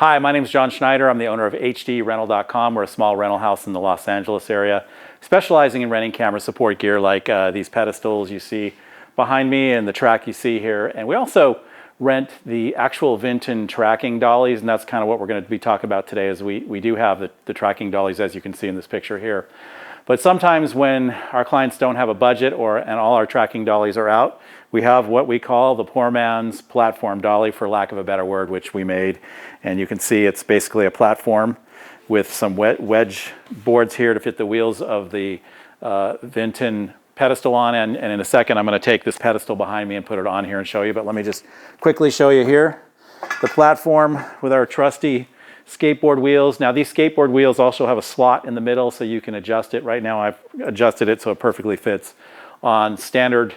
Hi, my name is Jon Schneider. I'm the owner of hdrental.com. We're a small rental house in the Los Angeles area, specializing in renting camera support gear like these pedestals you see behind me and the track you see here. And we also rent the actual Vinten Tracking Dollies, and that's kind of what we're going to be talking about today. Is we do have the Tracking Dollies, as you can see in this picture here. But sometimes when our clients don't have a budget and all our Tracking Dollies are out, we have what we call the poor man's Platform Dolly, for lack of a better word, which we made. And you can see it's basically a platform with some wedge boards here to fit the wheels of the Vinten pedestal on. And in a second, I'm going to take this pedestal behind me and put it on here and show you. But let me just quickly show you here the platform with our trusty skateboard wheels. Now these skateboard wheels also have a slot in the middle so you can adjust it. Right now I've adjusted it so it perfectly fits on standard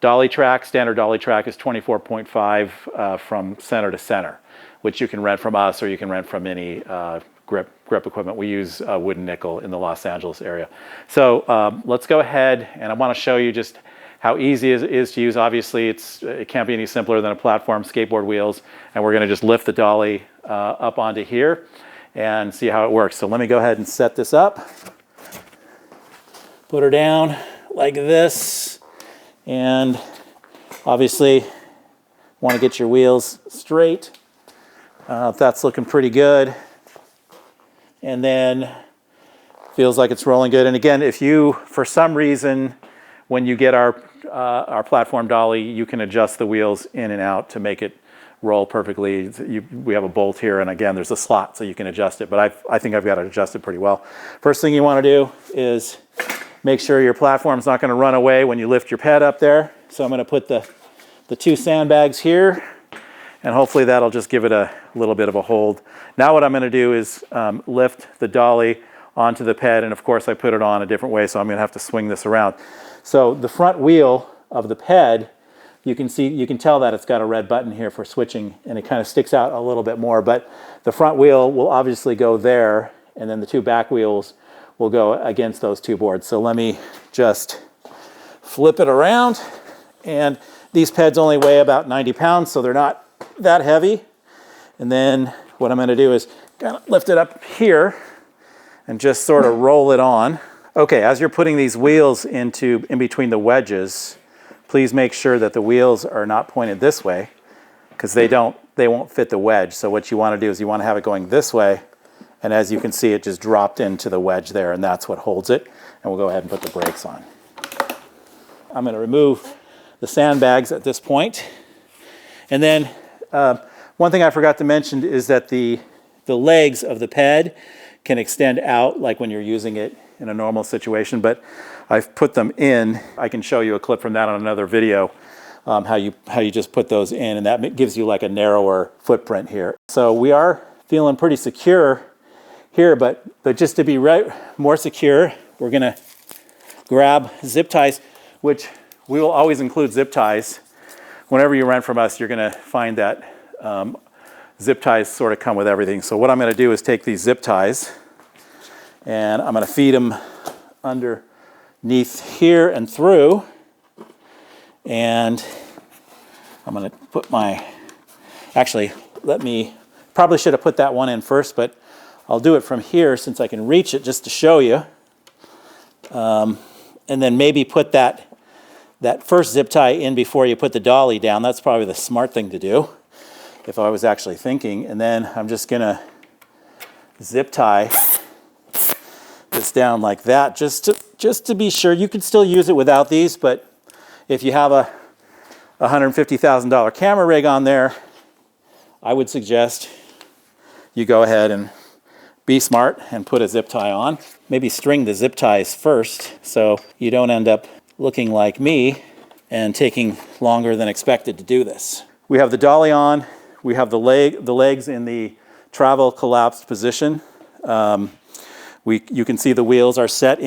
dolly track. Standard dolly track is 24.5 from center to center, which you can rent from us or you can rent from any grip equipment. We use wood and nickel in the Los Angeles area. So let's go ahead, and I want to show you just how easy it is to use. Obviously it can't be any simpler than a platform, skateboard wheels, and we're going to just lift the dolly up onto here and see how it works. So let me go ahead and set this up. Put her down like this, and obviously want to get your wheels straight. That's looking pretty good. And then feels like it's rolling good. And again, if you, for some reason, when you get our platform dolly, you can adjust the wheels in and out to make it roll perfectly. We have a bolt here, and again, there's a slot so you can adjust it, but I think I've got it adjusted pretty well. First thing you want to do is make sure your platform's not going to run away when you lift your ped up there. So I'm going to put the two sandbags here, and hopefully that'll just give it a little bit of a hold. Now what I'm going to do is lift the dolly onto the ped, and of course I put it on a different way, so I'm going to have to swing this around. So the front wheel of the ped, you can tell that it's got a red button here for switching, and it kind of sticks out a little bit more, but the front wheel will obviously go there, and then the two back wheels will go against those two boards. So let me just flip it around, and these peds only weigh about 90 pounds, so they're not that heavy. And then what I'm going to do is kind of lift it up here and just sort of roll it on. Okay, as you're putting these wheels in between the wedges, please make sure that the wheels are not pointed this way, because they won't fit the wedge. So what you want to do is you want to have it going this way, and as you can see, it just dropped into the wedge there, and that's what holds it. And we'll go ahead and put the brakes on. I'm going to remove the sandbags at this point. And then one thing I forgot to mention is that the legs of the ped can extend out like when you're using it in a normal situation, but I've put them in. I can show you a clip from that on another video, how you just put those in, and that gives you like a narrower footprint here. So we are feeling pretty secure here, but just to be more secure, we're going to grab zip ties, which we will always include zip ties. Whenever you rent from us, you're going to find that zip ties sort of come with everything. So what I'm going to do is take these zip ties, and I'm going to feed them underneath here and through. And I'm going to put probably should have put that one in first, but I'll do it from here since I can reach it just to show you. And then maybe put that first zip tie in before you put the dolly down. That's probably the smart thing to do if I was actually thinking. And then I'm just going to zip tie this down like that just to be sure. You can still use it without these, but if you have a $150,000 camera rig on there, I would suggest you go ahead and be smart and put a zip tie on. Maybe string the zip ties first so you don't end up looking like me and taking longer than expected to do this. We have the dolly on. We have the legs in the travel collapsed position. You can see the wheels are set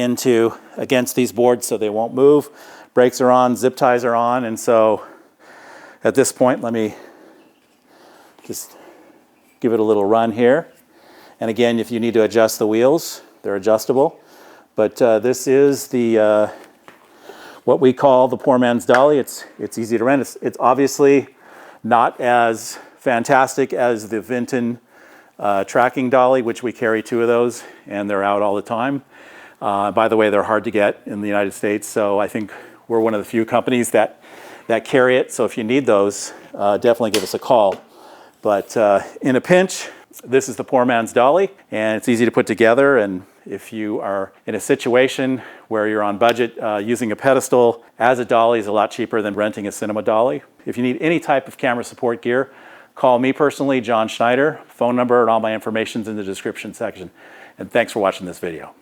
against these boards so they won't move. Brakes are on, zip ties are on, and so at this point, let me just give it a little run here. And again, if you need to adjust the wheels, they're adjustable. But this is what we call the poor man's dolly. It's easy to rent. It's obviously not as fantastic as the Vinten Tracking Dolly, which we carry 2 of those, and they're out all the time. By the way, they're hard to get in the United States, so I think we're one of the few companies that carry it. So if you need those, definitely give us a call. But in a pinch, this is the poor man's dolly, and it's easy to put together. And if you are in a situation where you're on budget, using a pedestal as a dolly is a lot cheaper than renting a cinema dolly. If you need any type of camera support gear, call me personally, Jon Schneider. Phone number and all my information's in the description section. And thanks for watching this video.